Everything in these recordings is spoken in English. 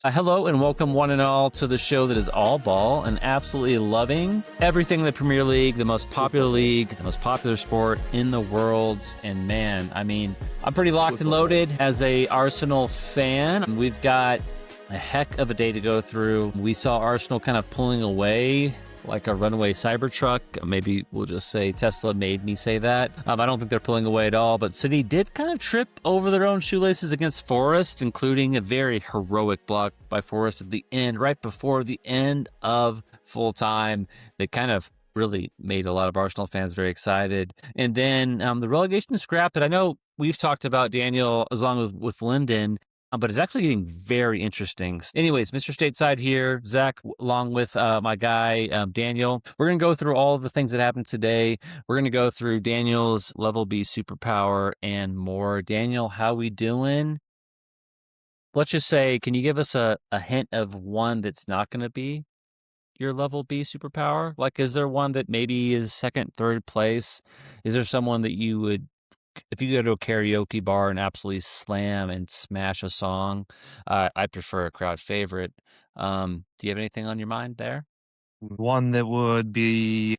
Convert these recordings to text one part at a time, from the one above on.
Hello and welcome one and all to the show that is all ball and absolutely loving everything in the Premier League, the most popular league, the most popular sport in the world. And man, I mean, I'm pretty locked and loaded as a Arsenal fan. We've got a heck of a day to go through. We saw Arsenal kind of pulling away like a runaway Cybertruck. Maybe we'll just say Tesla made me say that. I don't think they're pulling away at all, but City did kind of trip over their own shoelaces against Forest, including a very heroic block by Forest at the end, right before the end of full time. They kind of really made a lot of Arsenal fans very excited. And then the relegation scrap that I know we've talked about, Daniel, as long with Linden, but it's actually getting very interesting. Anyways, Mr. Stateside here, Zach, along with my guy, Daniel. We're going to go through all of the things that happened today. We're going to go through Daniel's Level B Superpower and more. Daniel, how we doing? Let's just say, can you give us a hint of one that's not going to be your Level B Superpower? Like, is there one that maybe is second, third place? Is there someone that you would, if you go to a karaoke bar and absolutely slam and smash a song, I prefer a crowd favorite. Do you have anything on your mind there? One that would be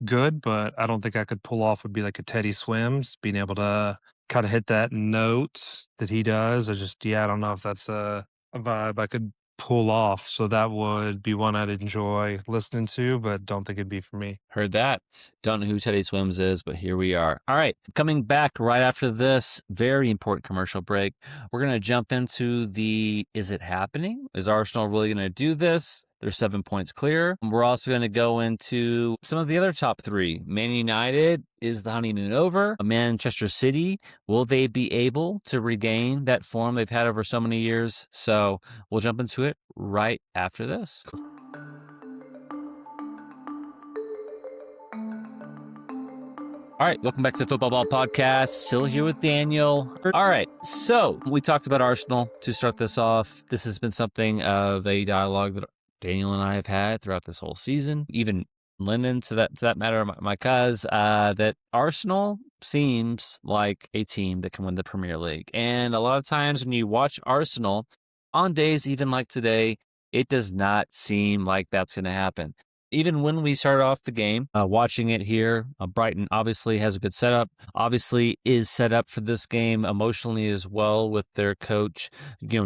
good, but I don't think I could pull off would be like a Teddy Swims, being able to kind of hit that note that he does. I don't know if that's a vibe I could pull off. So that would be one I'd enjoy listening to, but don't think it'd be for me. Heard that. Don't know who Teddy Swims is, but here we are. All right, coming back right after this very important commercial break, we're going to jump into the, is it happening? Is Arsenal really going to do this? They're 7 points clear. We're also going to go into some of the other top three. Man United, is the honeymoon over? Manchester City, will they be able to regain that form they've had over so many years? So we'll jump into it right after this. All right, welcome back to the Football Ball Podcast. Still here with Daniel. All right, so we talked about Arsenal to start this off. This has been something of a dialogue that Daniel and I have had throughout this whole season. Even Lyndon, to that matter, my cuz, that Arsenal seems like a team that can win the Premier League. And a lot of times when you watch Arsenal, on days even like today, it does not seem like that's going to happen. Even when we started off the game, watching it here, Brighton obviously has a good setup, obviously is set up for this game emotionally as well with their coach,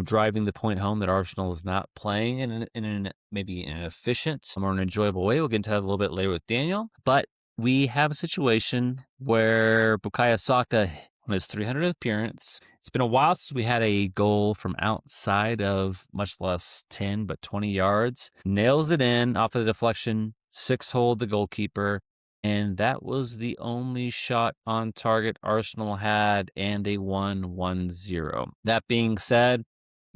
driving the point home that Arsenal is not playing in maybe an efficient or an enjoyable way. We'll get into that a little bit later with Daniel. But we have a situation where Bukayo Saka, on his 300th appearance, it's been a while since we had a goal from outside of much less 10, but 20 yards. Nails it in off of the deflection, 6-hole the goalkeeper, and that was the only shot on target Arsenal had, and they won 1-0. That being said,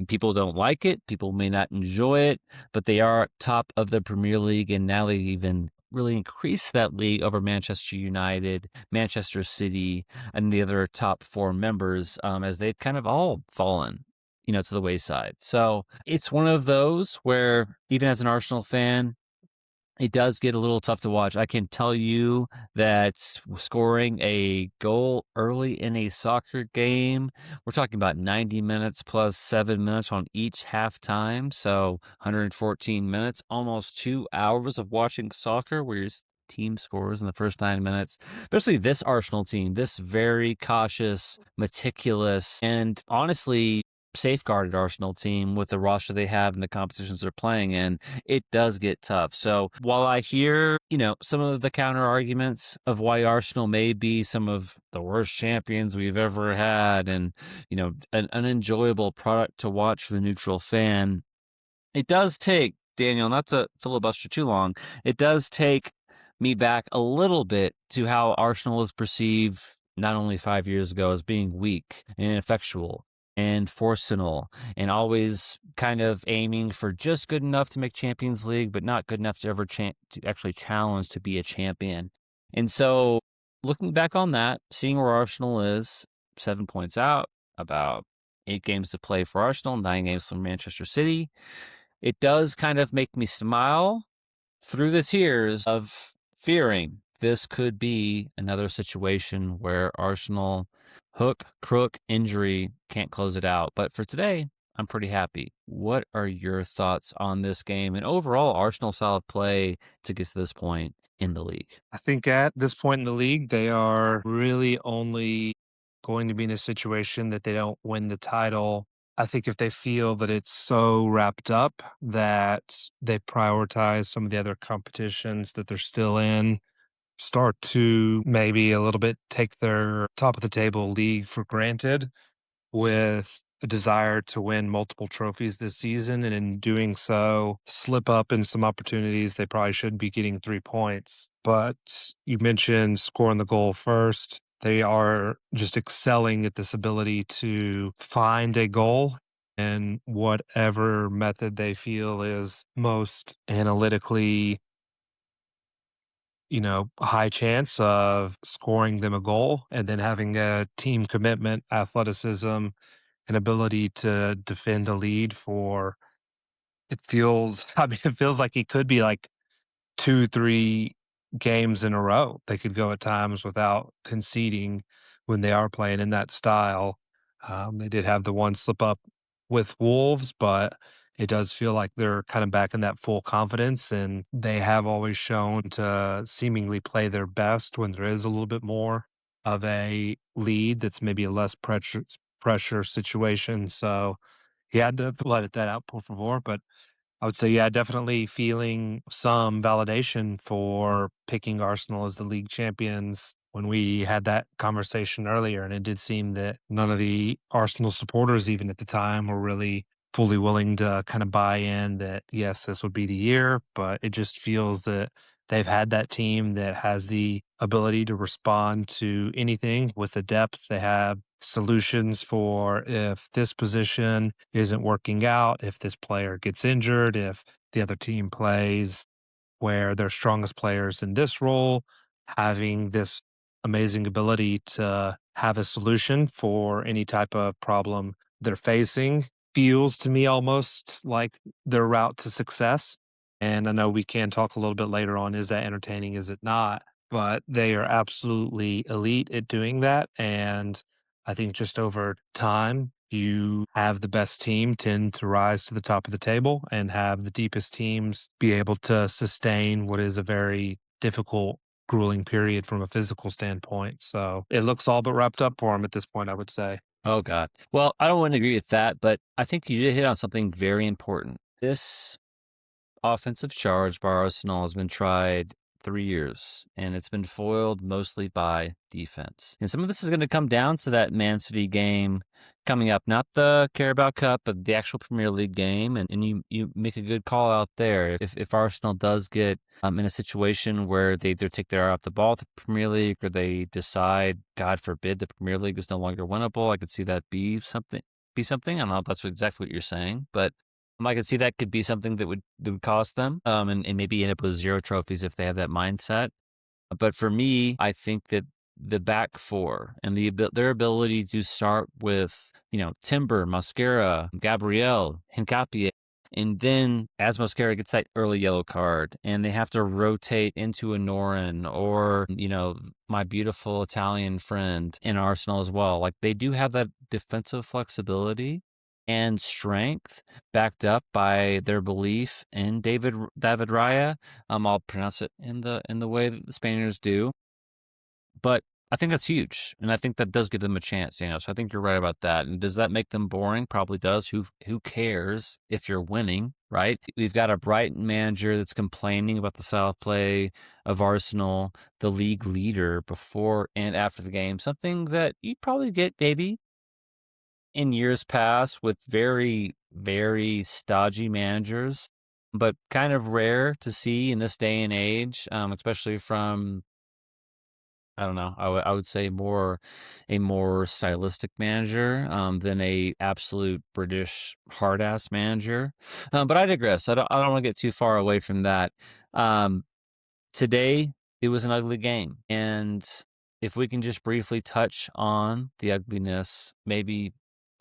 people don't like it, people may not enjoy it, but they are top of the Premier League, and now they even really increase that league over Manchester United, Manchester City, and the other top four members, as they've kind of all fallen, to the wayside. So it's one of those where even as an Arsenal fan, it does get a little tough to watch. I can tell you that scoring a goal early in a soccer game, we're talking about 90 minutes plus 7 minutes on each halftime. So 114 minutes, almost 2 hours of watching soccer where your team scores in the first 9 minutes. Especially this Arsenal team, this very cautious, meticulous, and honestly safeguarded Arsenal team with the roster they have and the competitions they're playing in, it does get tough. So while I hear, some of the counter arguments of why Arsenal may be some of the worst champions we've ever had and, an unenjoyable product to watch for the neutral fan, it does take, Daniel, not to filibuster too long, it does take me back a little bit to how Arsenal is perceived not only 5 years ago as being weak and ineffectual and forcenal and always kind of aiming for just good enough to make Champions League, but not good enough to ever to actually challenge to be a champion. And so looking back on that, seeing where Arsenal is, 7 points out, about 8 games to play for Arsenal, 9 games for Manchester City, it does kind of make me smile through the tears of fearing this could be another situation where Arsenal hook, crook, injury, can't close it out. But for today, I'm pretty happy. What are your thoughts on this game and overall Arsenal solid play to get to this point in the league? I think at this point in the league, they are really only going to be in a situation that they don't win the title. I think if they feel that it's so wrapped up that they prioritize some of the other competitions that they're still in, start to maybe a little bit take their top of the table league for granted with a desire to win multiple trophies this season, and in doing so, slip up in some opportunities they probably should be getting 3 points. But you mentioned scoring the goal first. They are just excelling at this ability to find a goal in whatever method they feel is most analytically, high chance of scoring them a goal, and then having a team commitment, athleticism, an ability to defend a lead for it feels I mean, it feels like it could be like 2, 3 games in a row. They could go at times without conceding when they are playing in that style. They did have the one slip up with Wolves, but it does feel like they're kind of back in that full confidence, and they have always shown to seemingly play their best when there is a little bit more of a lead that's maybe a less pressure situation. So, he had to let that out, por favor, but I would say, yeah, definitely feeling some validation for picking Arsenal as the league champions when we had that conversation earlier. And it did seem that none of the Arsenal supporters, even at the time, were really fully willing to kind of buy in that, yes, this would be the year. But it just feels that they've had that team that has the ability to respond to anything with the depth. They have solutions for if this position isn't working out, if this player gets injured, if the other team plays where their strongest players in this role, having this amazing ability to have a solution for any type of problem they're facing feels to me almost like their route to success. And I know we can talk a little bit later on, is that entertaining, is it not? But they are absolutely elite at doing that. And I think just over time, you have the best team tend to rise to the top of the table and have the deepest teams be able to sustain what is a very difficult, grueling period from a physical standpoint. So it looks all but wrapped up for them at this point, I would say. Oh God. Well, I don't want to agree with that, but I think you did hit on something very important. This offensive charge by Arsenal has been tried 3 years, and it's been foiled mostly by defense. And some of this is going to come down to that Man City game coming up, not the Carabao Cup, but the actual Premier League game. And you make a good call out there. If Arsenal does get in a situation where they either take their eye off the ball at the Premier League or they decide, God forbid, the Premier League is no longer winnable, I could see that be something. I don't know if that's exactly what you're saying, but I could see that could be something that would cost them, and maybe end up with 0 trophies if they have that mindset. But for me, I think that the back four and their ability to start with, Timber, Mascara, Gabriel, Hincapie, and then as Mascara gets that early yellow card and they have to rotate into a Norin or, my beautiful Italian friend in Arsenal as well. Like they do have that defensive flexibility and strength backed up by their belief in David Raya. I'll pronounce it in the way that the Spaniards do, but I think that's huge, and I think that does give them a chance. So I think you're right about that. And does that make them boring? Probably does. Who cares if you're winning, right? We've got a Brighton manager that's complaining about the style of play of Arsenal, the league leader, before and after the game. Something that you probably get maybe in years past with very, very stodgy managers, but kind of rare to see in this day and age, especially from, I don't know, I would say a more stylistic manager than a absolute British hard ass manager. But I digress. I don't want to get too far away from that. Um, Today, it was an ugly game. And if we can just briefly touch on the ugliness, maybe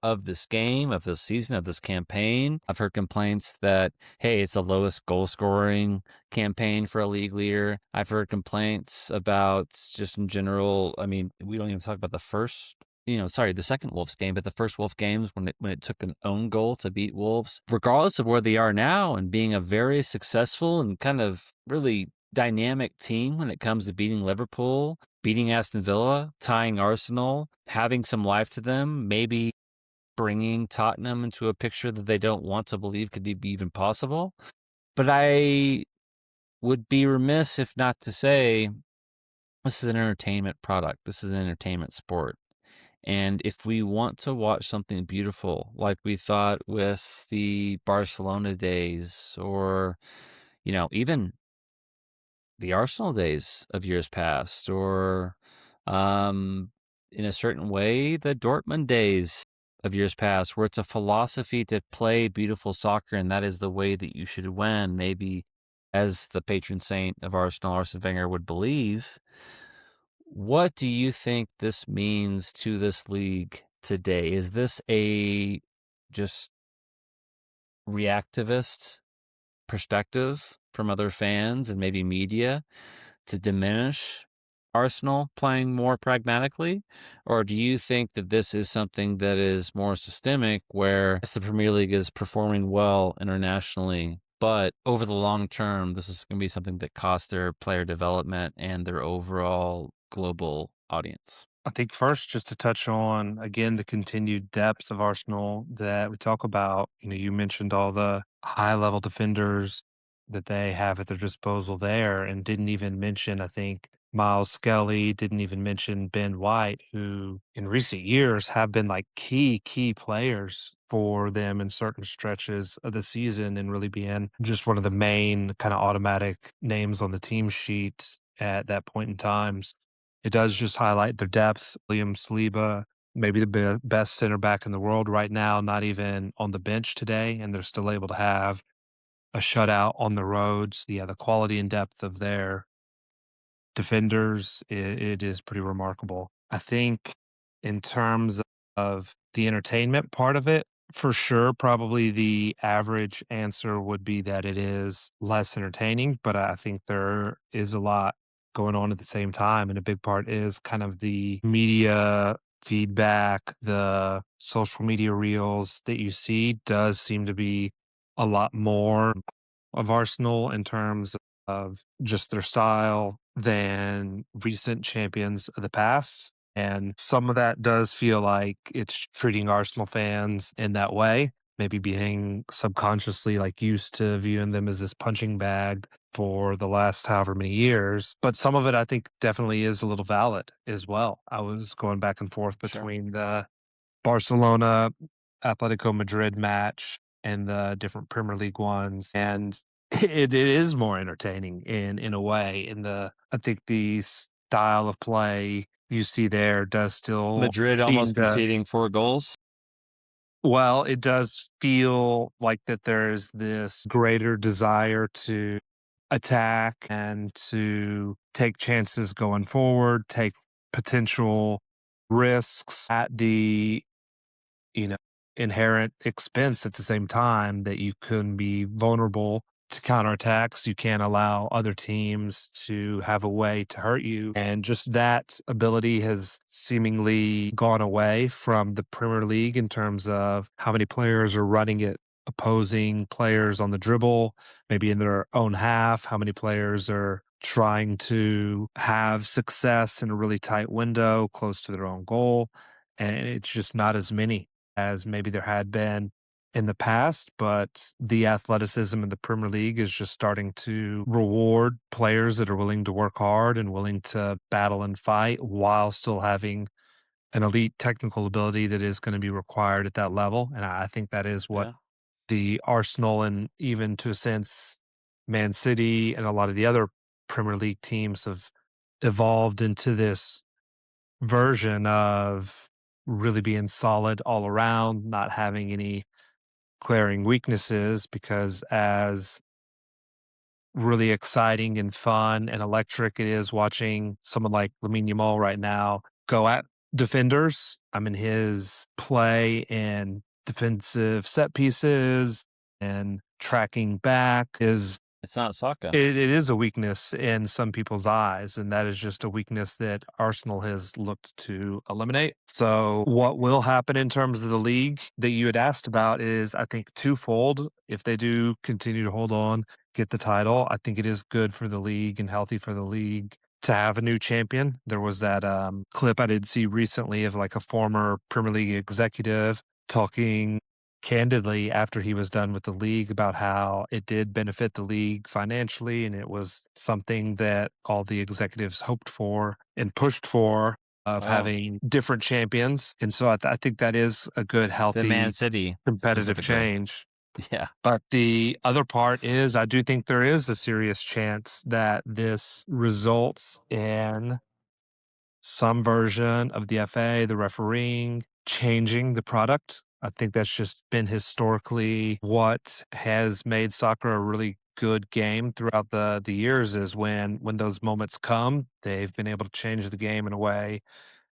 of this game, of this season, of this campaign. I've heard complaints that, hey, it's the lowest goal scoring campaign for a league leader. I've heard complaints about just in general. I mean, we don't even talk about the first the second Wolves game, but the first Wolf games when it took an own goal to beat Wolves, regardless of where they are now and being a very successful and kind of really dynamic team when it comes to beating Liverpool, beating Aston Villa, tying Arsenal, having some life to them, maybe bringing Tottenham into a picture that they don't want to believe could be even possible. But I would be remiss if not to say this is an entertainment product. This is an entertainment sport. And if we want to watch something beautiful, like we thought with the Barcelona days or, even the Arsenal days of years past, or in a certain way, the Dortmund days of years past, where it's a philosophy to play beautiful soccer, and that is the way that you should win, maybe as the patron saint of Arsenal, Arsene Wenger, would believe. What do you think this means to this league today? Is this a just reactivist perspective from other fans and maybe media to diminish Arsenal playing more pragmatically? Or do you think that this is something that is more systemic where yes, the Premier League is performing well internationally, but over the long term, this is going to be something that costs their player development and their overall global audience? I think first, just to touch on again the continued depth of Arsenal that we talk about. You mentioned all the high level defenders that they have at their disposal there, and didn't even mention, I think, Miles Skelly, didn't even mention Ben White, who in recent years have been like key players for them in certain stretches of the season and really being just one of the main kind of automatic names on the team sheet at that point in time. It does just highlight their depth. William Saliba, maybe the best center back in the world right now, not even on the bench today, and they're still able to have a shutout on the roads. Yeah, the quality and depth of their defenders, it is pretty remarkable. I think in terms of the entertainment part of it, for sure, probably the average answer would be that it is less entertaining, but I think there is a lot going on at the same time. And a big part is kind of the media feedback, the social media reels that you see does seem to be a lot more of Arsenal in terms of just their style than recent champions of the past. And some of that does feel like it's treating Arsenal fans in that way, maybe being subconsciously like used to viewing them as this punching bag for the last however many years. But some of it I think definitely is a little valid as well. I was going back and forth Sure. between the Barcelona Atletico Madrid match and the different Premier League ones, and it is more entertaining in a way. I think the style of play you see there does still Madrid seem almost to, conceding 4 goals. well, it does feel like that there's this greater desire to attack and to take chances going forward, take potential risks at the you know, inherent expense at the same time that you can be vulnerable to counterattacks. You can't allow other teams to have a way to hurt you. And just that ability has seemingly gone away from the Premier League in terms of how many players are running at opposing players on the dribble, maybe in their own half, how many players are trying to have success in a really tight window close to their own goal. And it's just not as many as maybe there had been in the past, but the athleticism in the Premier League is just starting to reward players that are willing to work hard and willing to battle and fight while still having an elite technical ability that is going to be required at that level. And I think that is what Yeah. the Arsenal and even to a sense Man City and a lot of the other Premier League teams have evolved into this version of really being solid all around, not having any glaring weaknesses, because as really exciting and fun and electric it is watching someone like Lamine Yamal right now go at defenders. I mean, his play and defensive set pieces and tracking back is It's not Saka. It is a weakness in some people's eyes, and that is just a weakness that Arsenal has looked to eliminate. So, what will happen in terms of the league that you had asked about is, I think, twofold. If they do continue to hold on, get the title, I think it is good for the league and healthy for the league to have a new champion. There was that clip I did see recently of like a former Premier League executive talking candidly after he was done with the league about how it did benefit the league financially and it was something that all the executives hoped for and pushed for of Oh, having different champions. And so I think that is a good, the Man healthy, City competitive specifically. change. Yeah. But the other part is I do think there is a serious chance that this results in some version of the FA, the refereeing, changing the product. I think that's just been historically what has made soccer a really good game throughout the years is when those moments come, they've been able to change the game in a way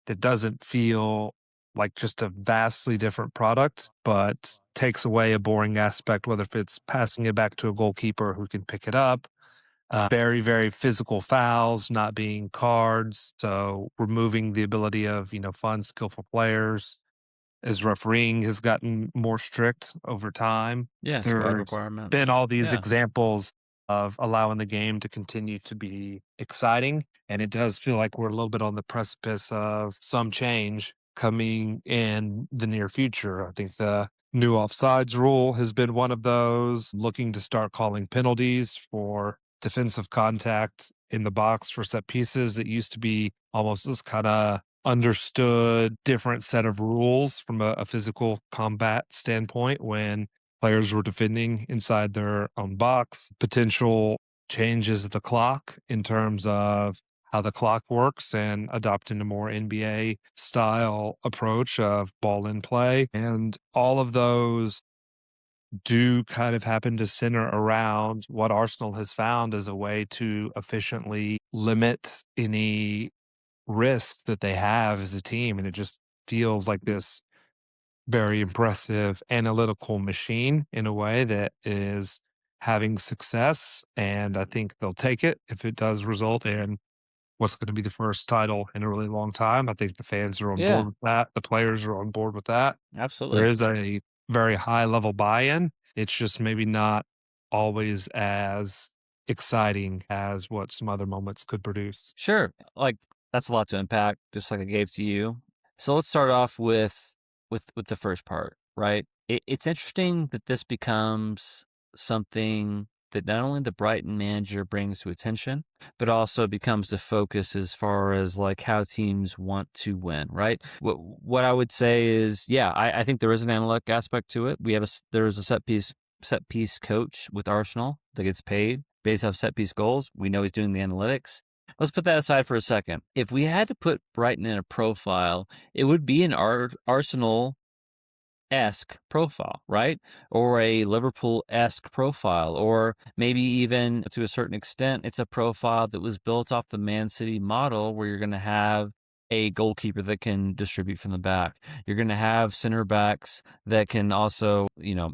that doesn't feel like just a vastly different product, but takes away a boring aspect, whether if it's passing it back to a goalkeeper who can pick it up, very, very physical fouls not being cards. So removing the ability of, fun, skillful players as refereeing has gotten more strict over time. Yeah, squad There's been requirements. all these Yeah. examples of allowing the game to continue to be exciting. And it does feel like we're a little bit on the precipice of some change coming in the near future. I think the new offsides rule has been one of those, looking to start calling penalties for defensive contact in the box for set pieces. It used to be almost this kind of understood different set of rules from a physical combat standpoint when players were defending inside their own box. Potential changes of the clock in terms of how the clock works and adopting a more NBA style approach of ball in play. And all of those do kind of happen to center around what Arsenal has found as a way to efficiently limit any risk that they have as a team. And it just feels like this very impressive analytical machine in a way that is having success. And I think they'll take it if it does result in what's going to be the first title in a really long time. I think the fans are on Yeah, board with that. The players are on board with that. There absolutely. is a very high level buy in. It's just maybe not always as exciting as what some other moments could produce. Sure. Like that's a lot to unpack, just like I gave to you. So let's start off with the first part, right? It's interesting that this becomes something that not only the Brighton manager brings to attention, but also becomes the focus as far as like how teams want to win, right? What I would say is, yeah, I think there is an analytic aspect to it. There is a set piece coach with Arsenal that gets paid based off set piece goals. We know he's doing the analytics. Let's put that aside for a second. If we had to put Brighton in a profile, it would be an Arsenal esque profile, right? Or a Liverpool esque profile, or maybe even to a certain extent, it's a profile that was built off the Man City model where you're going to have a goalkeeper that can distribute from the back. You're going to have center backs that can also,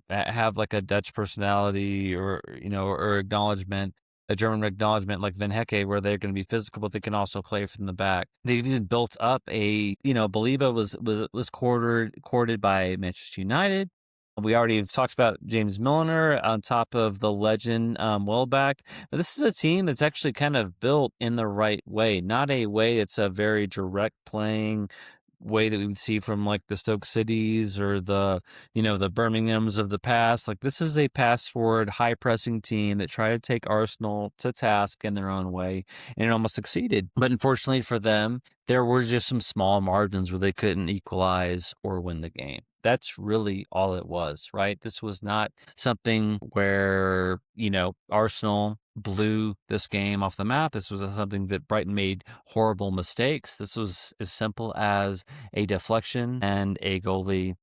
have like a Dutch personality or acknowledgement, a German acknowledgement like Van Hecke, where they're going to be physical, but they can also play from the back. They've even built up Baliba was courted by Manchester United. We already have talked about James Milner on top of the legend Welbeck. But this is a team that's actually kind of built in the right way, not a way it's a very direct playing way that we would see from like the Stoke Cities or the Birminghams of the past. Like this is a pass forward, high pressing team that tried to take Arsenal to task in their own way and it almost succeeded. But unfortunately for them, there were just some small margins where they couldn't equalize or win the game. That's really all it was, right? This was not something where, Arsenal blew this game off the map. This was something that Brighton made horrible mistakes. This was as simple as a deflection and a goalie,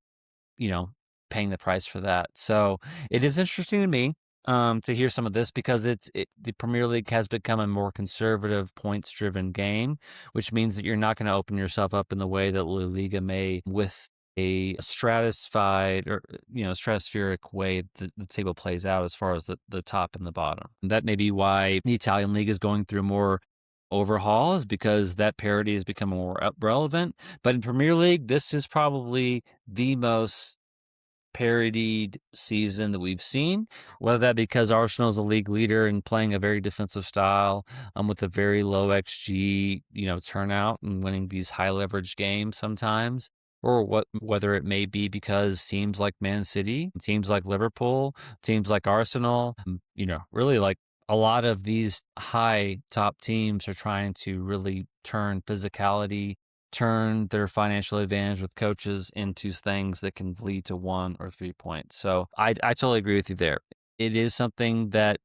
paying the price for that. So it is interesting to me to hear some of this because the Premier League has become a more conservative, points-driven game, which means that you're not going to open yourself up in the way that La Liga may with a stratified or stratospheric way the table plays out as far as the top and the bottom. That may be why the Italian league is going through more overhauls because that parity has become more relevant. But in Premier League, this is probably the most parodied season that we've seen, whether that because Arsenal is a league leader and playing a very defensive style, with a very low XG, turnout and winning these high leverage games sometimes, or whether it may be because teams like Man City, teams like Liverpool, teams like Arsenal, really like a lot of these high top teams are trying to really turn physicality, turn their financial advantage with coaches into things that can lead to 1 or 3 points. So I totally agree with you there. It is something that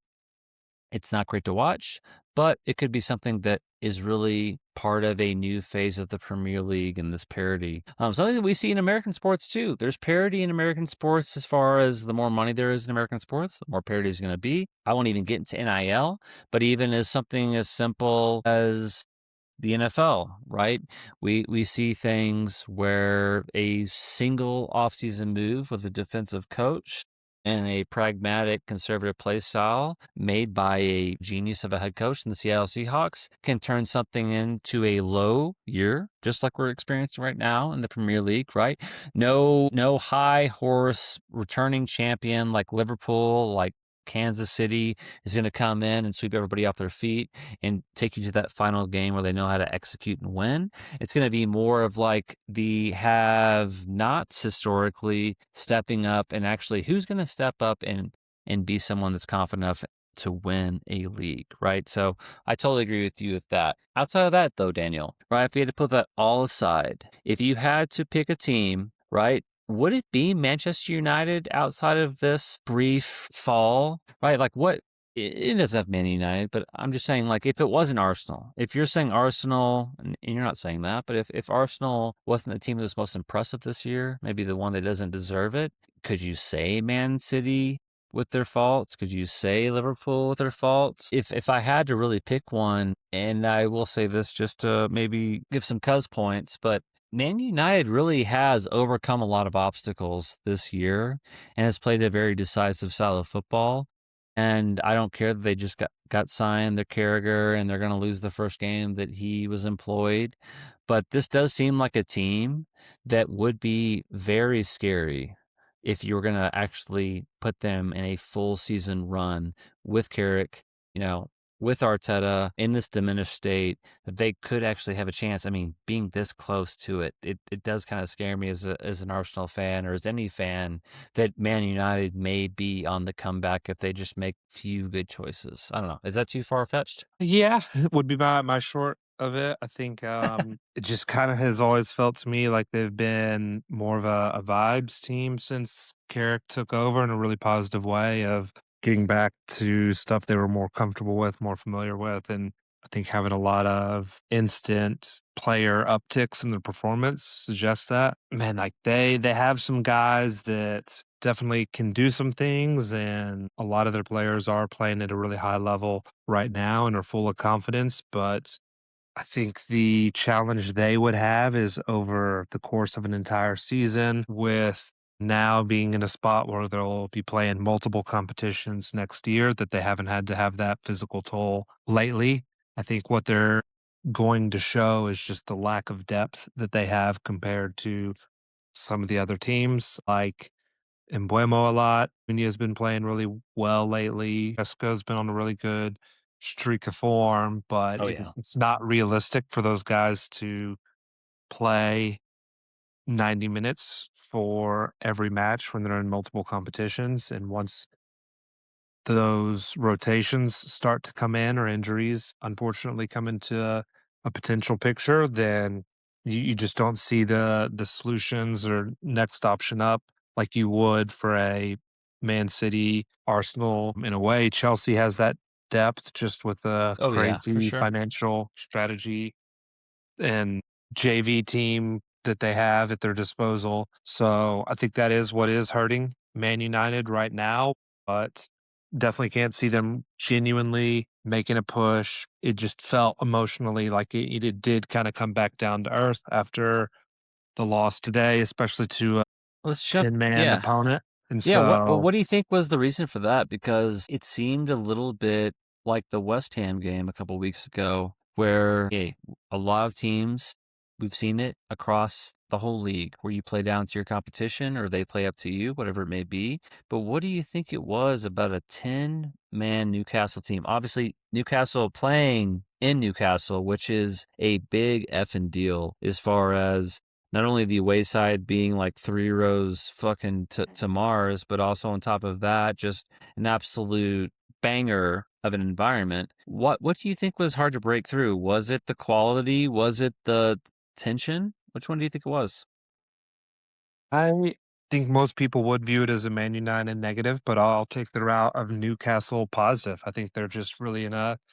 it's not great to watch, but it could be something that is really part of a new phase of the Premier League and this parity. Something that we see in American sports too. There's parity in American sports as far as the more money there is in American sports, the more parity is going to be. I won't even get into NIL, but even as something as simple as the NFL, right? We see things where a single offseason move with a defensive coach and a pragmatic conservative play style made by a genius of a head coach in the Seattle Seahawks can turn something into a low year, just like we're experiencing right now in the Premier League, right? No high horse returning champion like Liverpool, like Kansas City is going to come in and sweep everybody off their feet and take you to that final game where they know how to execute and win. It's going to be more of like the have-nots historically stepping up, and actually who's going to step up and be someone that's confident enough to win a league, right? So I totally agree with you with that. Outside of that, though, Daniel, right, if you had to put that all aside, if you had to pick a team, right, would it be Manchester United outside of this brief fall, right? Like what? It doesn't have Man United, but I'm just saying, like, if it wasn't Arsenal, if you're saying Arsenal, and you're not saying that, but if Arsenal wasn't the team that was most impressive this year, maybe the one that doesn't deserve it, could you say Man City with their faults? Could you say Liverpool with their faults? If I had to really pick one, and I will say this just to maybe give some cuz points, but Man United really has overcome a lot of obstacles this year and has played a very decisive style of football. And I don't care that they just got signed their Carragher and they're going to lose the first game that he was employed. But this does seem like a team that would be very scary if you were going to actually put them in a full season run with Carrick, you know, with Arteta in this diminished state, that they could actually have a chance. I mean, being this close to it does kind of scare me as an Arsenal fan or as any fan that Man United may be on the comeback if they just make few good choices. I don't know. Is that too far fetched? Yeah, would be my short of it. I think it just kind of has always felt to me like they've been more of a vibes team since Carrick took over in a really positive way of getting back to stuff they were more comfortable with, more familiar with, and I think having a lot of instant player upticks in their performance suggests that. Man, like they have some guys that definitely can do some things, and a lot of their players are playing at a really high level right now and are full of confidence. But I think the challenge they would have is over the course of an entire season, with now being in a spot where they'll be playing multiple competitions next year, that they haven't had to have that physical toll lately. I think what they're going to show is just the lack of depth that they have compared to some of the other teams. Like Embuemo a lot. Nunez has been playing really well lately. Esco's been on a really good streak of form, but Oh, yeah. it's not realistic for those guys to play 90 minutes for every match when they're in multiple competitions. And once those rotations start to come in or injuries unfortunately come into a potential picture, then you just don't see the solutions or next option up like you would for a Man City, Arsenal. In a way, Chelsea has that depth just with a Oh, yeah, for crazy sure. financial strategy and JV team that they have at their disposal. So I think that is what is hurting Man United right now, but definitely can't see them genuinely making a push. It just felt emotionally like it did kind of come back down to earth after the loss today, especially to a Let's jump. 10-man Yeah. opponent. And Yeah, so what do you think was the reason for that? Because it seemed a little bit like the West Ham game a couple weeks ago, where a lot of teams, we've seen it across the whole league, where you play down to your competition or they play up to you, whatever it may be. But what do you think it was about a 10-man Newcastle team? Obviously, Newcastle playing in Newcastle, which is a big effing deal as far as not only the away side being like 3 rows fucking to Mars, but also on top of that, just an absolute banger of an environment. What do you think was hard to break through? Was it the quality? Was it the tension? Which one do you think it was? I think most people would view it as a Man United negative, but I'll take the route of Newcastle positive. I think they're just really Yeah,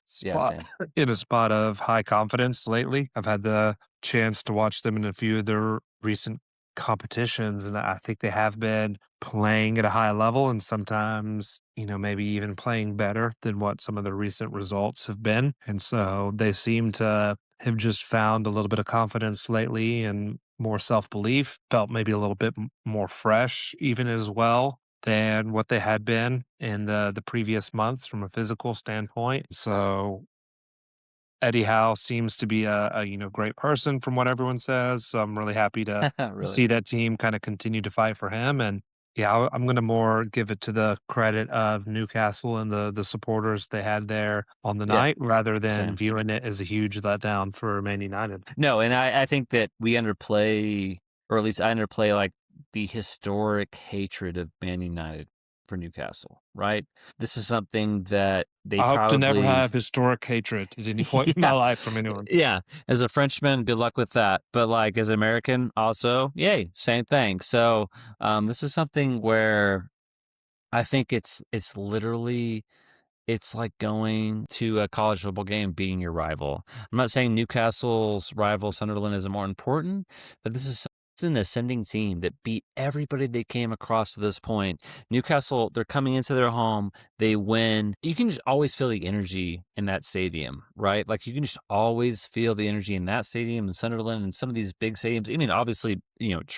same. in a spot of high confidence lately. I've had the chance to watch them in a few of their recent competitions, and I think they have been playing at a high level and sometimes, maybe even playing better than what some of the recent results have been. And so they seem to have just found a little bit of confidence lately and more self-belief, felt maybe a little bit more fresh even as well than what they had been in the previous months from a physical standpoint. So Eddie Howe seems to be a great person from what everyone says. So I'm really happy to Really? see that team kind of continue to fight for him. And yeah, I'm going to more give it to the credit of Newcastle and the supporters they had there on the Yeah, night rather than same. viewing it as a huge letdown for Man United. No, and I think that we underplay, or at least I underplay, like the historic hatred of Man United for Newcastle, right? This is something that they I hope to never probably, have historic hatred at any point in my yeah, life from anyone. yeah. As a Frenchman, good luck with that. But like as an American, also, yay, same thing. So this is something where I think it's literally it's like going to a college football game, beating your rival. I'm not saying Newcastle's rival Sunderland isn't more important, but it's an ascending team that beat everybody they came across to this point. Newcastle, they're coming into their home, they win. You can just always feel the energy in that stadium, right? Like you can just always feel the energy in that stadium and Sunderland and some of these big stadiums. I mean, obviously,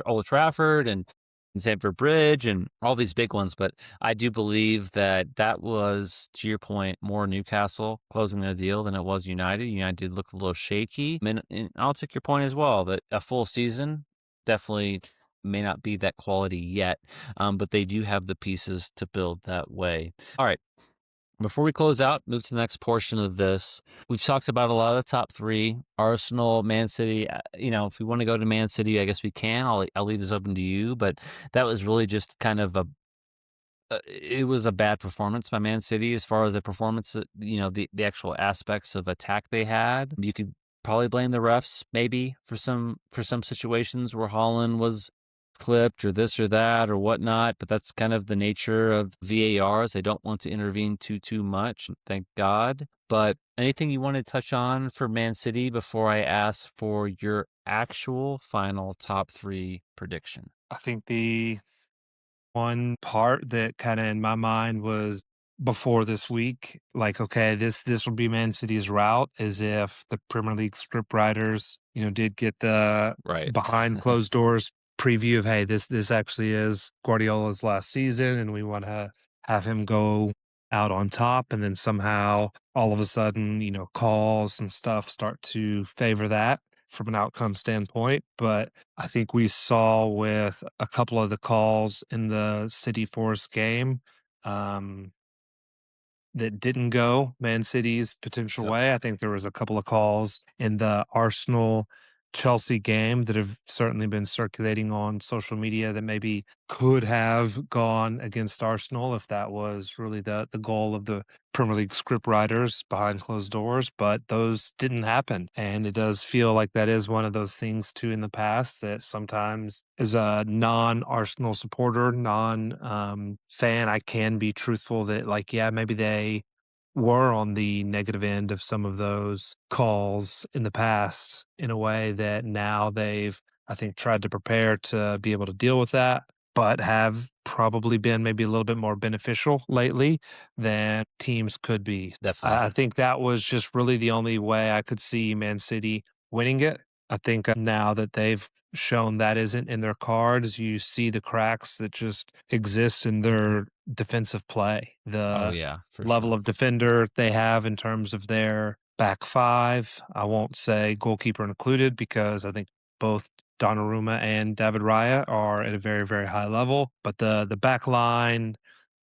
Old Trafford and Stamford Bridge and all these big ones, but I do believe that that was, to your point, more Newcastle closing the deal than it was United. United did look a little shaky. And I'll take your point as well that a full season definitely may not be that quality yet, but they do have the pieces to build that way. All right. Before we close out, move to the next portion of this. We've talked about a lot of the top three: Arsenal, Man City. If we want to go to Man City, I guess we can. I'll leave this open to you. But that was really just kind of it was a bad performance by Man City as far as the performance, the actual aspects of attack they had. You could probably blame the refs maybe for some situations where Holland was clipped or this or that or whatnot, but that's kind of the nature of VARs. They don't want to intervene too much, thank God. But anything you want to touch on for Man City before I ask for your actual final top three prediction? I think the one part that kinda in my mind was before this week, like, okay, this will be Man City's route, as if the Premier League script writers, did get the Right. behind closed doors preview of, "Hey, this actually is Guardiola's last season, and we wanna have him go out on top," and then somehow, all of a sudden, calls and stuff start to favor that from an outcome standpoint, but I think we saw with a couple of the calls in the City Forest game, um, that didn't go Man City's potential Yep. way. I think there was a couple of calls in the Arsenal Chelsea game that have certainly been circulating on social media that maybe could have gone against Arsenal if that was really the goal of the Premier League script writers behind closed doors, but those didn't happen. And it does feel like that is one of those things too in the past that sometimes as a non-Arsenal supporter, fan, I can be truthful that like, yeah, maybe they were on the negative end of some of those calls in the past in a way that now they've, I think, tried to prepare to be able to deal with that, but have probably been maybe a little bit more beneficial lately than teams could be. Definitely. I think that was just really the only way I could see Man City winning it. I think now that they've shown that isn't in their cards, you see the cracks that just exist in their defensive play. Oh The yeah, for level sure. of defender they have in terms of their back five. I won't say goalkeeper included because I think both Donnarumma and David Raya are at a very, very high level. But the back line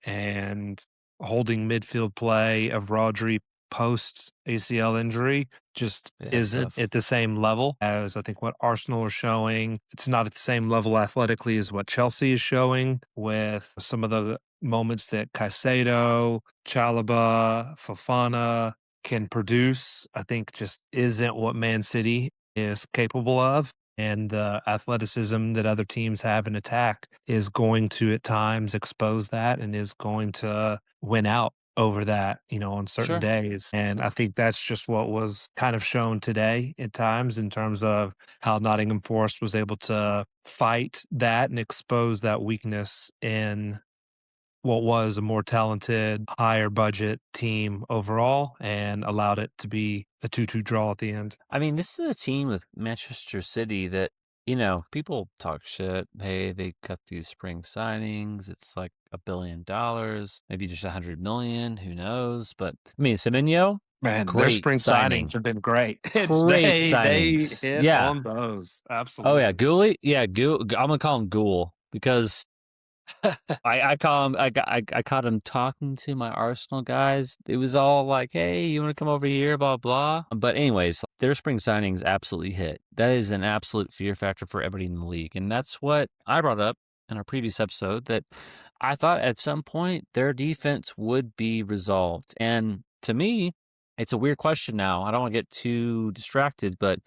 and holding midfield play of Rodri post ACL injury just Yeah, that's isn't tough. at the same level as I think what Arsenal are showing. It's not at the same level athletically as what Chelsea is showing with some of the moments that Caicedo, Chalobah, Fofana can produce. I think just isn't what Man City is capable of. And the athleticism that other teams have in attack is going to at times expose that and is going to win out over that, on certain Sure. days. And I think that's just what was kind of shown today at times in terms of how Nottingham Forest was able to fight that and expose that weakness in what was a more talented, higher budget team overall and allowed it to be a 2-2 draw at the end. I mean, this is a team with Manchester City that, people talk shit. Hey, they cut these spring signings. It's like $1 billion, maybe just 100 million. Who knows? But I mean, Semenyo, Man, their great spring signing. signings have been great. It's Great they signings. hit Yeah. on those. Oh yeah, Absolutely. Ghoulie. Yeah, I'm gonna call him Ghoul because I call him I caught him talking to my Arsenal guys. It was all like, "Hey, you want to come over here?" Blah blah. But anyways, their spring signings absolutely hit. That is an absolute fear factor for everybody in the league, and that's what I brought up in our previous episode. That I thought at some point their defense would be resolved, and to me, it's a weird question now. I don't want to get too distracted, but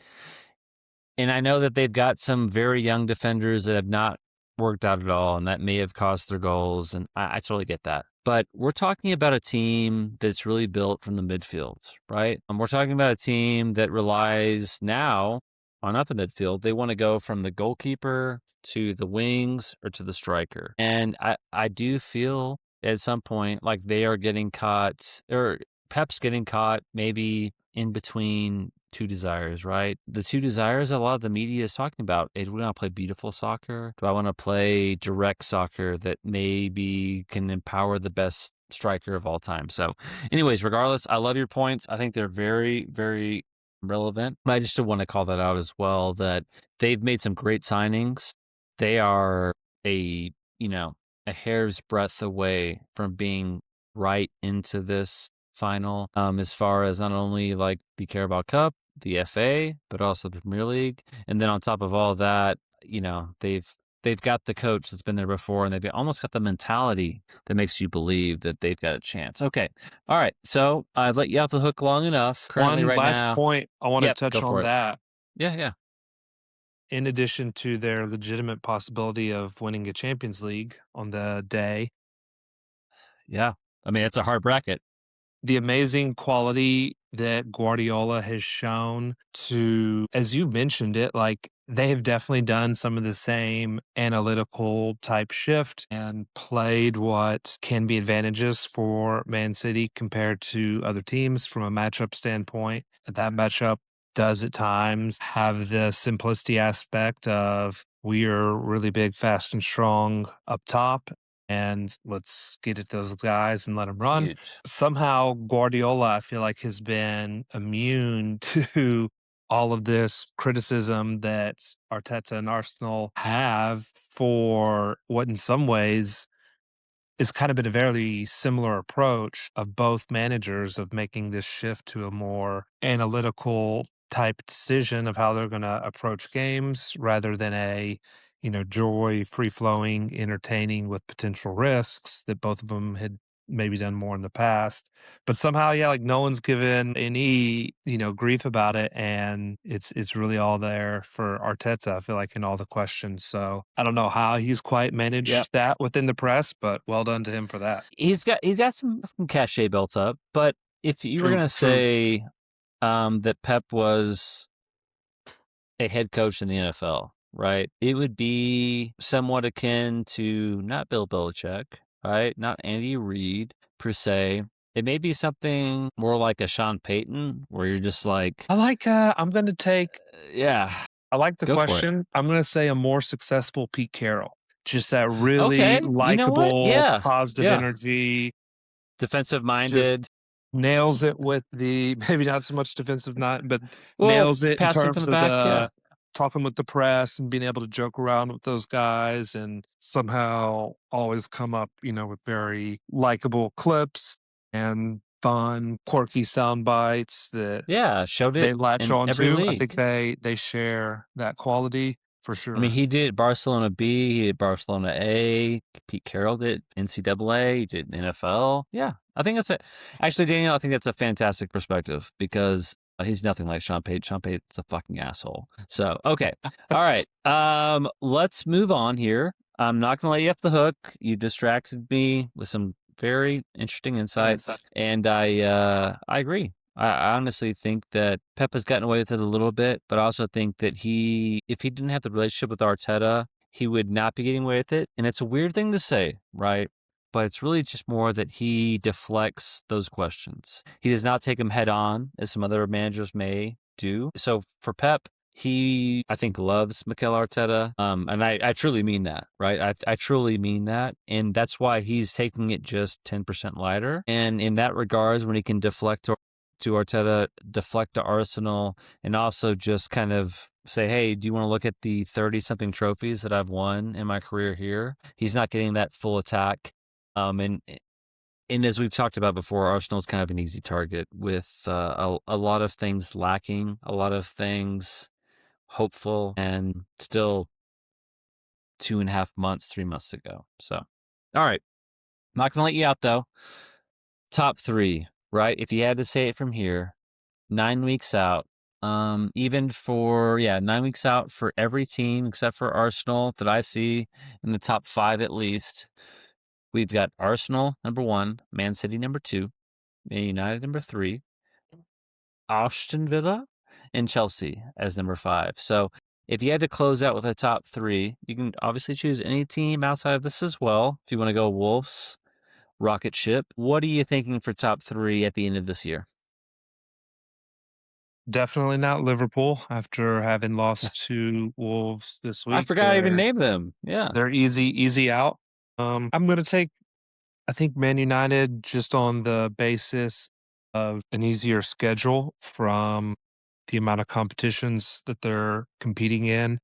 and I know that they've got some very young defenders that have not worked out at all, and that may have caused their goals. And I totally get that. But we're talking about a team that's really built from the midfield, right? And we're talking about a team that relies now on not the midfield. They want to go from the goalkeeper to the wings or to the striker. And I do feel at some point like they are getting caught, or Pep's getting caught maybe in between two desires, right? The two desires a lot of the media is talking about. Do we want to play beautiful soccer? Do I want to play direct soccer that maybe can empower the best striker of all time? So, anyways, regardless, I love your points. I think they're very, very relevant. I just want to call that out as well, that they've made some great signings. They are a, a hair's breadth away from being right into this final, as far as not only like the Carabao Cup, the FA, but also the Premier League. And then on top of all that, they've got the coach that's been there before, and they've almost got the mentality that makes you believe that they've got a chance. Okay. All right. So I've let you off the hook long enough. Currently One right last now. point I want to Yep, go touch for on it. that. Yeah, yeah. In addition to their legitimate possibility of winning a Champions League on the day, Yeah. I mean, it's a hard bracket. the amazing quality that Guardiola has shown to, as you mentioned it, like they have definitely done some of the same analytical type shift and played what can be advantages for Man City compared to other teams from a matchup standpoint. That matchup does at times have the simplicity aspect of we are really big, fast, and strong up top. And let's get at those guys and let them run. Huge. Somehow Guardiola, I feel like, has been immune to all of this criticism that Arteta and Arsenal have for what in some ways it's kind of been a very similar approach of both managers of making this shift to a more analytical type decision of how they're going to approach games rather than a joy free flowing entertaining with potential risks that both of them had maybe done more in the past. But somehow, yeah, like no one's given any, grief about it. And it's really all there for Arteta, I feel like, in all the questions. So I don't know how he's quite Yep. managed that within the press, but well done to him for that. He's got some cachet built up, but if you were True, gonna true. say that Pep was a head coach in the NFL, right? It would be somewhat akin to not Bill Belichick, right? Not Andy Reid per se. It may be something more like a Sean Payton, where you're just like, I like, I'm gonna take yeah, I like the go for it. question. I'm gonna say a more successful Pete Carroll. Just that really Okay, you know what? likable, Yeah, positive yeah. energy, Defensive just minded. nails it with the maybe not so much defensive not, but Well, nails it in passing from terms the of back. Yeah, the talking with the press and being able to joke around with those guys and somehow always come up, with very likable clips and fun, quirky sound bites that yeah. Showed they it latch in on every to. I think league. they share that quality for I mean, sure. he did Barcelona B, he did Barcelona A. Pete Carroll did NCAA, he did NFL. Yeah, I think actually, Daniel, I think that's a fantastic perspective because he's nothing like Sean Payton. Sean Payton's a fucking asshole. So, okay. All right. Let's move on here. I'm not going to let you off the hook. You distracted me with some very interesting insights, and I agree. I honestly think that Pep has gotten away with it a little bit, but I also think that if he didn't have the relationship with Arteta, he would not be getting away with it. And it's a weird thing to say, right? But it's really just more that he deflects those questions. He does not take them head on, as some other managers may do. So for Pep, I think, loves Mikel Arteta. And I truly mean that, right? I truly mean that. And that's why he's taking it just 10% lighter. And in that regards, when he can deflect to Arteta, deflect to Arsenal, and also just kind of say, hey, do you want to look at the 30-something trophies that I've won in my career here? He's not getting that full attack. And as we've talked about before, Arsenal's kind of an easy target with a lot of things lacking, a lot of things hopeful, and still 2.5 months, 3 months to go. So, all right. Not going to let you out, though. Top three, right? If you had to say it from here, 9 weeks out. Even for 9 weeks out for every team except for Arsenal that I see in the top five at least. We've got Arsenal number 1, Man City number 2, Man United number 3, Aston Villa, and Chelsea as number 5. So if you had to close out with a top 3, you can obviously choose any team outside of this as well. If you want to go Wolves, Rocket Ship, what are you thinking for top 3 at the end of this year? Definitely not Liverpool after having lost to Wolves this I week. forgot I even named them. Yeah. They're easy out. I'm gonna take I think Man United just on the basis of an easier schedule from the amount of competitions that they're competing in.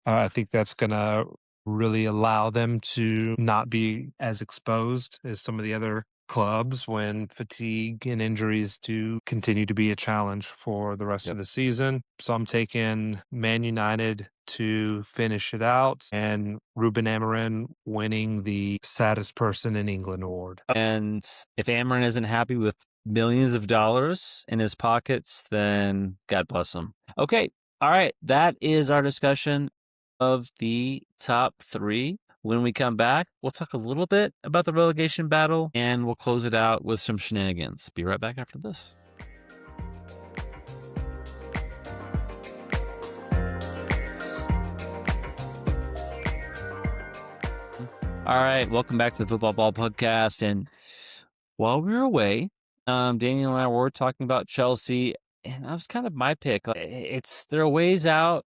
I think that's gonna really allow them to not be as exposed as some of the other clubs when fatigue and injuries do continue to be a challenge for the rest of Yep. the season. So I'm taking Man United to finish it out and Ruben Amorim winning the saddest person in England award. And if Amron isn't happy with millions of dollars in his pockets, then God bless him. Okay. All right. That is our discussion of the top 3. When we come back, we'll talk a little bit about the relegation battle and we'll close it out with some shenanigans. Be right back after this. All right, welcome back to the Football Ball Podcast. And while we were away, Daniel and I were talking about Chelsea, and that was kind of my pick. They're a ways out.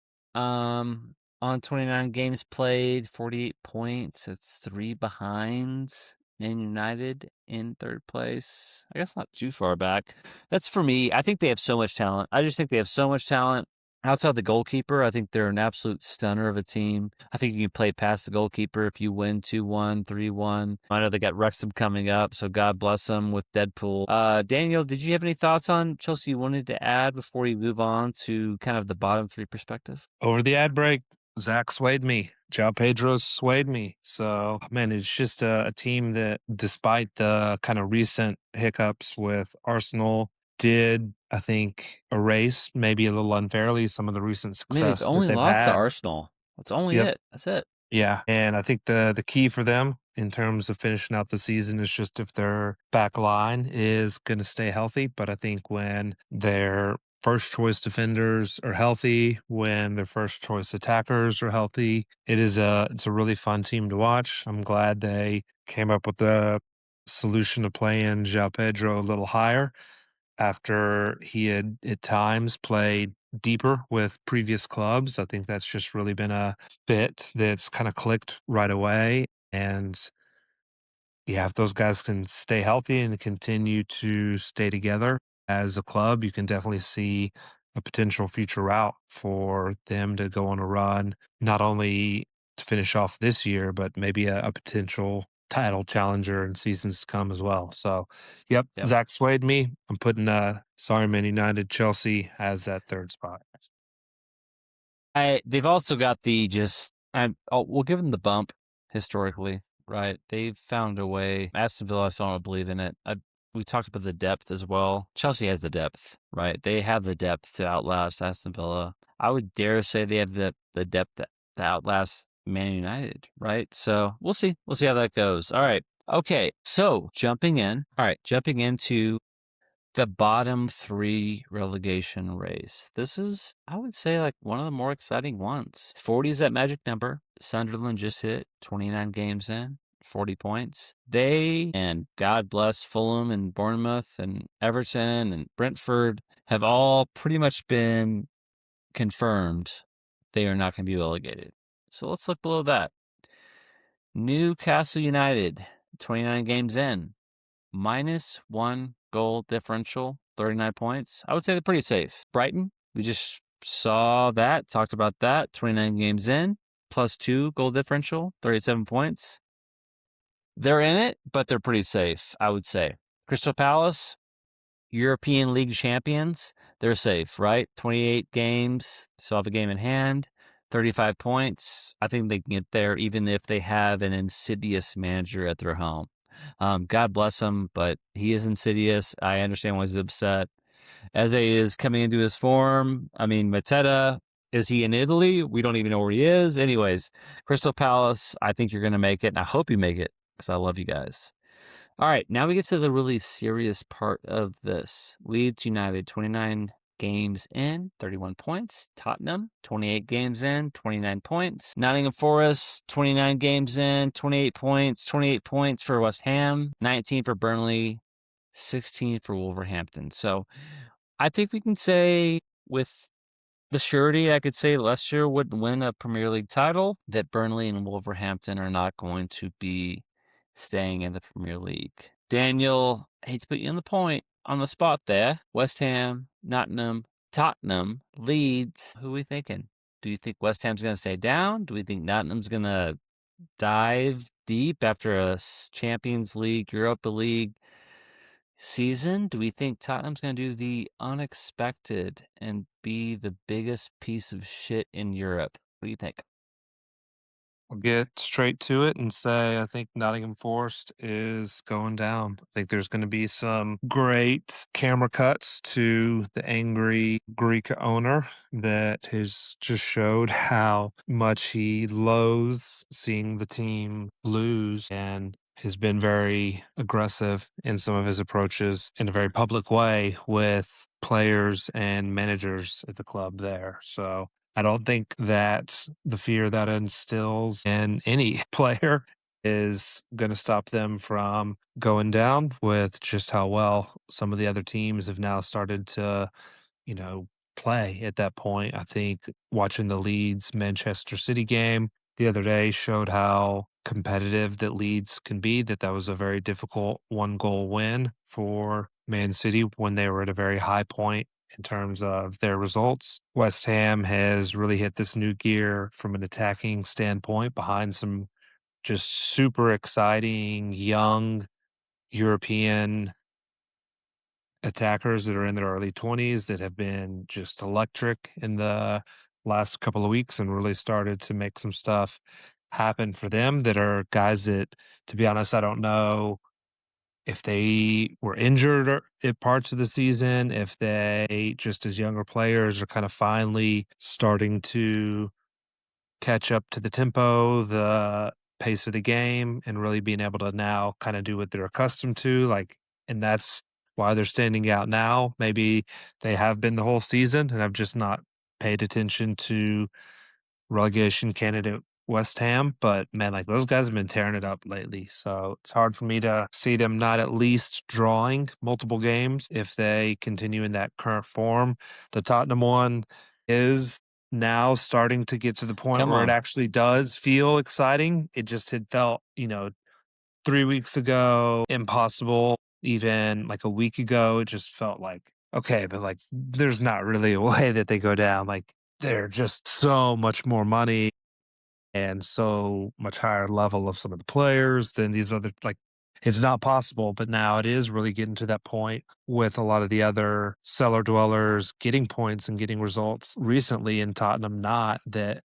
On 29 games played, 48 points. It's 3 behind Man United in third place. I guess not too far back. That's for me. I think they have so much talent. I just think they have so much talent. Outside the goalkeeper, I think they're an absolute stunner of a team. I think you can play past the goalkeeper if you win 2-1, 3-1. I know they got Wrexham coming up, so God bless them with Deadpool. Daniel, did you have any thoughts on Chelsea you wanted to add before we move on to kind of the bottom 3 perspective? Over the ad break, Zach swayed me. João Pedro swayed me. So, man, it's just a team that, despite the kind of recent hiccups with Arsenal, did, I think, erase maybe a little unfairly some of the recent I mean, they've success that only they've lost to had. Arsenal. That's only Yep. it. That's it. Yeah. And I think the key for them in terms of finishing out the season is just if their back line is going to stay healthy. But I think when their first choice defenders are healthy, when their first choice attackers are healthy, it's a really fun team to watch. I'm glad they came up with the solution to playing João Pedro a little higher after he had at times played deeper with previous clubs. I think that's just really been a fit that's kind of clicked right away. And yeah, if those guys can stay healthy and continue to stay together as a club, you can definitely see a potential future route for them to go on a run, not only to finish off this year, but maybe a potential title challenger in seasons to come as well. So, yep, Yep. Zach swayed me. I'm putting sorry, Man United, Chelsea as that third spot. They've also got the just we'll give them the bump historically, right? They've found a way. Aston Villa, I still don't believe in it. We talked about the depth as well. Chelsea has the depth, right? They have the depth to outlast Aston Villa. I would dare say they have the depth to outlast Man United, right? So we'll see. We'll see how that goes. All right. Okay. So jumping into the bottom three relegation race. This is, I would say, like one of the more exciting ones. 40 is that magic number. Sunderland just hit 29 games in, 40 points. They, and God bless Fulham and Bournemouth and Everton and Brentford, have all pretty much been confirmed they are not going to be relegated. So let's look below that. Newcastle United, 29 games in, -1 goal differential, 39 points. I would say they're pretty safe. Brighton, we just saw that, talked about that, 29 games in, +2 goal differential, 37 points. They're in it, but they're pretty safe, I would say. Crystal Palace, European League champions, they're safe, right? 28 games, still have a game in hand, 35 points. I think they can get there even if they have an insidious manager at their home. God bless him, but he is insidious. I understand why he's upset. Eze is coming into his form. I mean, Mateta, is he in Italy? We don't even know where he is. Anyways, Crystal Palace, I think you're going to make it, and I hope you make it because I love you guys. All right, now we get to the really serious part of this. Leeds United, 29 games in, 31 points. Tottenham, 28 games in, 29 points. Nottingham Forest, 29 games in, 28 points. 28 points for West Ham, 19 for Burnley, 16 for Wolverhampton. So I think we can say with the surety, I could say Leicester would win a Premier League title, that Burnley and Wolverhampton are not going to be staying in the Premier League. Daniel, I hate to put you on the spot there. West Ham, Nottingham, Tottenham, Leeds. Who are we thinking? Do you think West Ham's going to stay down? Do we think Nottingham's going to dive deep after a Champions League, Europa League season? Do we think Tottenham's going to do the unexpected and be the biggest piece of shit in Europe? What do you think? I'll get straight to it and say I think Nottingham Forest is going down. I think there's going to be some great camera cuts to the angry Greek owner that has just showed how much he loathes seeing the team lose and has been very aggressive in some of his approaches in a very public way with players and managers at the club there. So I don't think that the fear that instills in any player is going to stop them from going down with just how well some of the other teams have now started to, you know, play at that point. I think watching the Leeds Manchester City game the other day showed how competitive that Leeds can be, that was a very difficult one goal win for Man City when they were at a very high point in terms of their results. West Ham has really hit this new gear from an attacking standpoint behind some just super exciting young European attackers that are in their early 20s that have been just electric in the last couple of weeks and really started to make some stuff happen for them, that are guys that, to be honest, I don't know if they were injured at parts of the season, if they just as younger players are kind of finally starting to catch up to the tempo, the pace of the game, and really being able to now kind of do what they're accustomed to. Like, and that's why they're standing out now. Maybe they have been the whole season and I've just not paid attention to relegation candidate West Ham, but man, like those guys have been tearing it up lately. So it's hard for me to see them not at least drawing multiple games if they continue in that current form. The Tottenham one is now starting to get to the point Come where it on. actually does feel exciting. It just had felt, 3 weeks ago, impossible. Even like a week ago, it just felt like, okay, but like there's not really a way that they go down. Like they're just so much more money and so much higher level of some of the players than these other like it's not possible, but now it is really getting to that point with a lot of the other cellar dwellers getting points and getting results recently in Tottenham, not that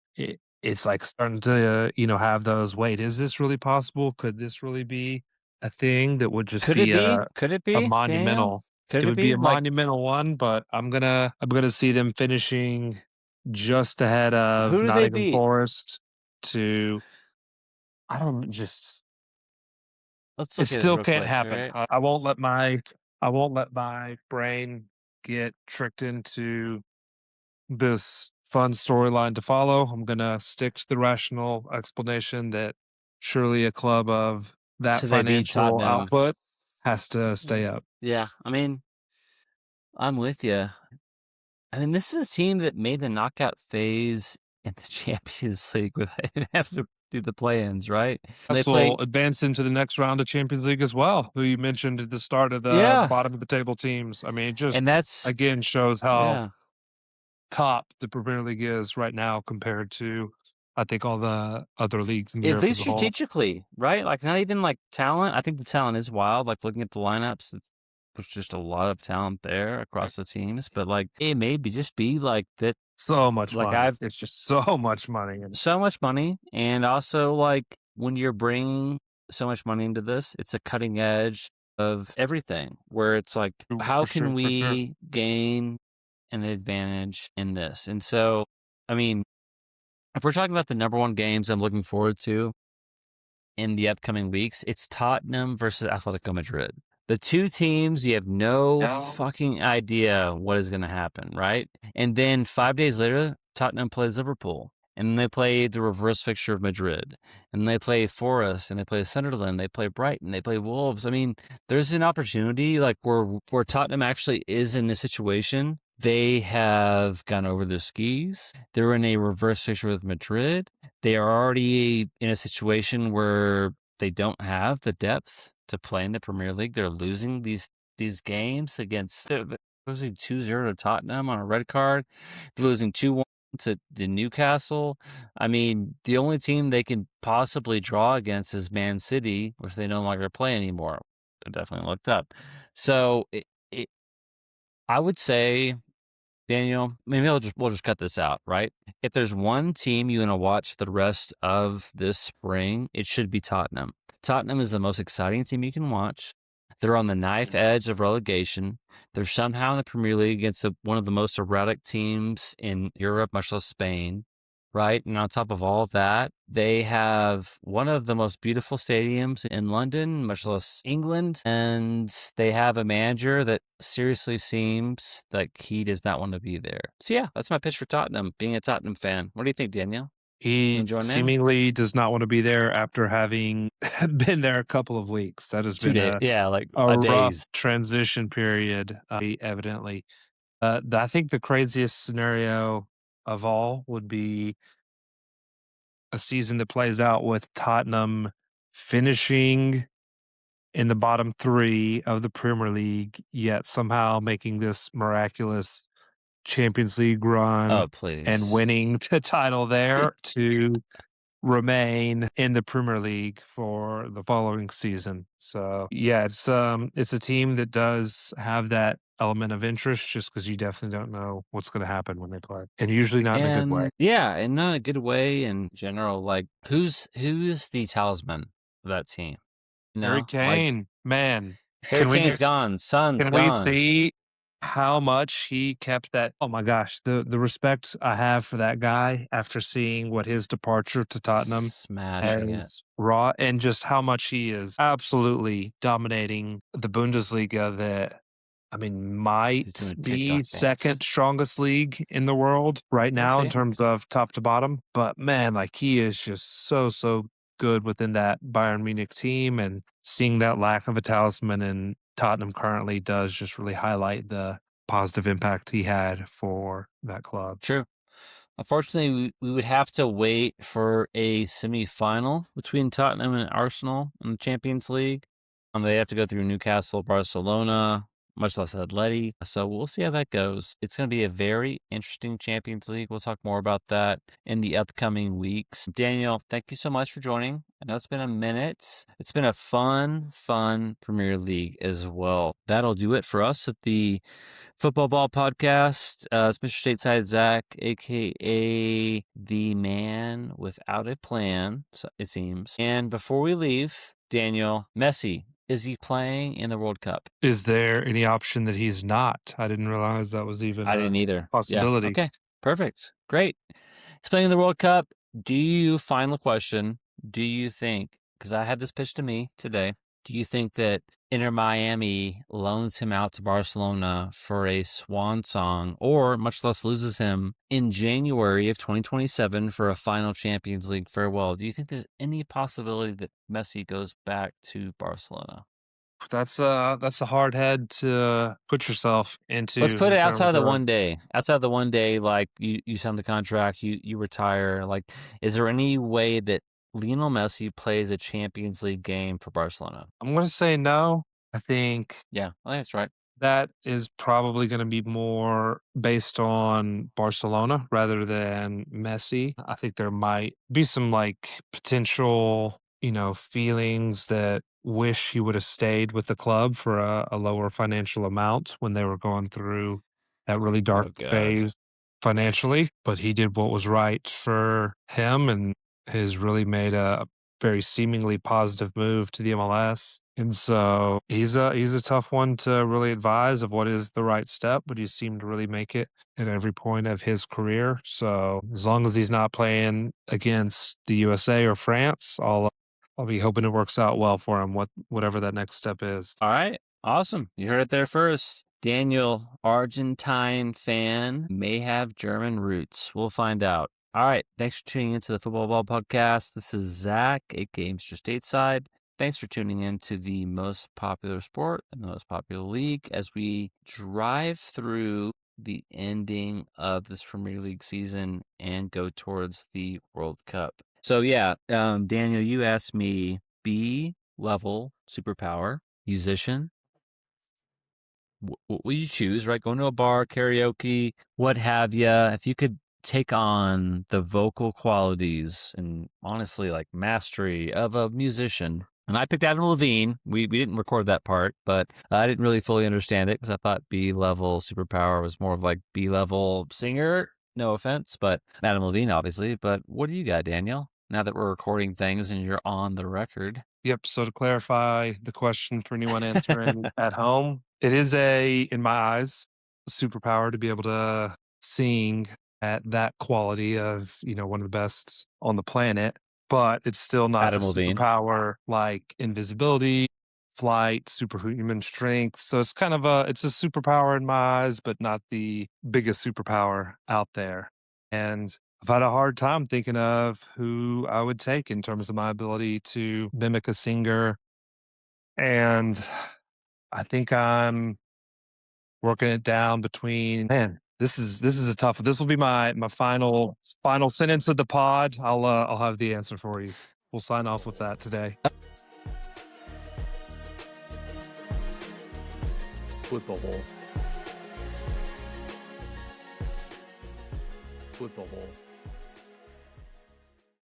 it's like starting to, have those, wait, is this really possible? Could this really be a thing that would just Could it be be? Could it a be, Daniel? monumental Could it it would be be? a Like, monumental one, but I'm gonna see them finishing just ahead of who do they Nottingham beat? Forest to I don't just Let's it look at it still real can't quick. All happen. right. I won't let my brain get tricked into this fun storyline to follow. I'm gonna stick to the rational explanation that surely a club of that So they beat financial Tottenham. output has to stay up. Yeah. I mean, I'm with you. I mean, this is a team that made the knockout phase in the Champions League without even having to do the play-ins, right? They Will played, advance into the next round of Champions League as well, who you mentioned at the start of the yeah, bottom of the table teams. I mean, it just and that's again shows how yeah. top the Premier League is right now compared to, I think, all the other leagues in At Europe least as a whole. strategically, right? Like not even like talent. I think the talent is wild. Like looking at the lineups, there's just a lot of talent there across the teams. But like it may be just be like that. So much Like money. I've It's just so much money. And so much money, and also like when you're bringing so much money into this, it's a cutting edge of everything. Where it's like, how for can sure, for sure. we gain an advantage in this? And so, I mean, if we're talking about the number one games I'm looking forward to in the upcoming weeks, it's Tottenham versus Atletico Madrid. The two teams, you have no fucking idea what is going to happen, right? And then 5 days later, Tottenham plays Liverpool. And they play the reverse fixture of Madrid. And they play Forest, and they play Sunderland, they play Brighton, they play Wolves. I mean, there's an opportunity like where Tottenham actually is in a situation. They have gone over their skis. They're in a reverse fixture with Madrid. They are already in a situation where they don't have the depth to play in the Premier League. They're losing these games against they're losing 2-0 to Tottenham on a red card. They're losing 2-1 to Newcastle. I mean, the only team they can possibly draw against is Man City, which they no longer play anymore. I definitely looked up. So I would say, Daniel, maybe we'll just cut this out, right? If there's one team you want to watch the rest of this spring, it should be Tottenham. Tottenham is the most exciting team you can watch. They're on the knife edge of relegation. They're somehow in the Premier League against one of the most erratic teams in Europe, much less Spain, right? And on top of all of that, they have one of the most beautiful stadiums in London, much less England. And they have a manager that seriously seems like he does not want to be there. So, yeah, that's my pitch for Tottenham, being a Tottenham fan. What do you think, Daniel? You he enjoying that? seemingly does not want to be there after having been there a couple of weeks. That has been 2 days. a, Yeah, like a a rough days. transition period, evidently. I think the craziest scenario of all would be a season that plays out with Tottenham finishing in the bottom three of the Premier League, yet somehow making this miraculous Champions League run Oh, and please. winning the title there to remain in the Premier League for the following season. So yeah, it's a team that does have that element of interest just because you definitely don't know what's going to happen when they play, and usually not in a good way. And yeah, and not a good way in general. Like, who's the talisman of that team? You Harry know, like Kane, man, Harry can we Kane's just gone, Son's can we gone, see how much he kept that? Oh my gosh, the respect I have for that guy after seeing what his departure to Tottenham smashing it. has wrought, and just how much he is absolutely dominating the Bundesliga. That I mean, He's might doing be TikTok dance. second strongest league in the world right We'll now in see. terms of top to bottom. But man, like he is just so good within that Bayern Munich team. And seeing that lack of a talisman in Tottenham currently does just really highlight the positive impact he had for that club. True. Unfortunately, we would have to wait for a semi-final between Tottenham and Arsenal in the Champions League. They have to go through Newcastle, Barcelona, much less Atleti. So we'll see how that goes. It's going to be a very interesting Champions League. We'll talk more about that in the upcoming weeks. Daniel, thank you so much for joining. I know it's been a minute. It's been a fun Premier League as well. That'll do it for us at the Football Ball Podcast. It's Mr. Stateside Zach, aka the man without a plan, so it seems. And before we leave, Daniel, Messi, is he playing in the World Cup? Is there any option that he's not? I didn't realize that was even I a didn't either. Yeah. possibility. Okay. Perfect. Great. He's playing in the World Cup. Final question, do you think, because I had this pitched to me today, do you think that Inter Miami loans him out to Barcelona for a swan song, or much less loses him in January of 2027 for a final Champions League farewell? Do you think there's any possibility that Messi goes back to Barcelona? That's a hard head to put yourself into Let's put in it outside of terms the of 1 day. Outside of the 1 day, like you sign the contract, you retire. Like, is there any way that Lionel Messi plays a Champions League game for Barcelona? I'm gonna say no. I think Yeah, I think that's right. that is probably gonna be more based on Barcelona rather than Messi. I think there might be some, like, potential, feelings that wish he would have stayed with the club for a lower financial amount when they were going through that really dark Oh God. phase financially, but he did what was right for him and has really made a very seemingly positive move to the MLS. And so he's a tough one to really advise of what is the right step, but he seemed to really make it at every point of his career. So as long as he's not playing against the USA or France, I'll be hoping it works out well for him, whatever that next step is. All right. Awesome. You heard it there first. Daniel, Argentine fan, may have German roots. We'll find out. All right. Thanks for tuning into the Football Ball Podcast. This is Zach, aka Mr. Stateside. Thanks for tuning in to the most popular sport and the most popular league as we drive through the ending of this Premier League season and go towards the World Cup. So yeah, Daniel, you asked me B-level superpower, musician. What will you choose, right? Going to a bar, karaoke, what have you. If you could take on the vocal qualities and honestly, like mastery of a musician. And I picked Adam Levine. We didn't record that part, but I didn't really fully understand it because I thought B-level superpower was more of like B-level singer. No offense, but Adam Levine, obviously. But what do you got, Daniel? Now that we're recording things and you're on the record. Yep. So to clarify the question for anyone answering at home, it is in my eyes, superpower to be able to sing at that quality of, one of the best on the planet, but it's still not a Adam Levine. superpower like invisibility, flight, superhuman strength. So it's kind of it's a superpower in my eyes, but not the biggest superpower out there. And I've had a hard time thinking of who I would take in terms of my ability to mimic a singer. And I think I'm working it down between, man, this is a tough one. This will be my final sentence of the pod. I'll have the answer for you. We'll sign off with that today. Football. Football.